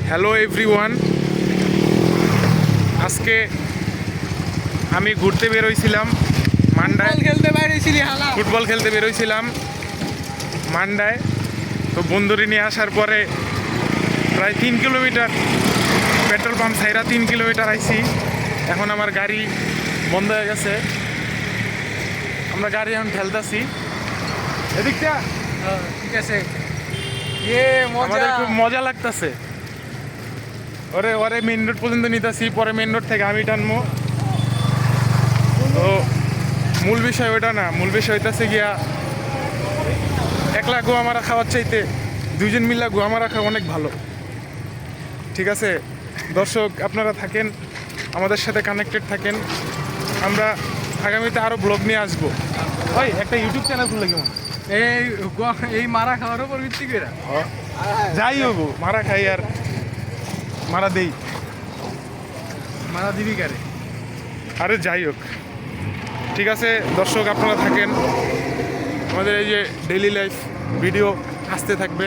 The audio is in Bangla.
হ্যালো এভরিওয়ান, আজকে আমি ঘুরতে বেরোইছিলাম মান্ডায়। ফুটবল খেলতে বেরোইছিলাম মান্ডায়। তো বন্ধুরি নিয়ে আসার পরে প্রায় 3 কিলোমিটার পেট্রোল পাম্প ছাইরা 3 কিলোমিটার আইছি। এখন আমার গাড়ি বন্ধ হয়ে গেছে, আমরা গাড়ি এখন ঠেলতেছি এদিকটা। ঠিক আছে, আমাদের খুব মজা লাগতেছে। ওরে ওরে মেন রোড পর্যন্ত নিতেছি, পরে মেন রোড থেকে আমি টানবো। তো মূল বিষয় ওইটা না, মূল বিষয় হইতেছে গিয়া একলা গোয়া মারা খাওয়ার চাইতে দুইজন মিল্লা গোয়া মারা খাওয়া অনেক ভালো। ঠিক আছে দর্শক, আপনারা থাকেন আমাদের সাথে, কানেক্টেড থাকেন। আমরা আগামীতে আরও ব্লগ নিয়ে আসবো। ওই একটা ইউটিউব চ্যানেল খুললে কেমন? এই মারা খাওয়ার উপর ভিত্তি করে যাই হবো, মারা খাই আর মারা দেই, মারা দিবি কারে। আরে যাই হোক, ঠিক আছে দর্শক আপনারা থাকেন, আমাদের এই যে ডেইলি লাইফ ভিডিও আসতে থাকবে।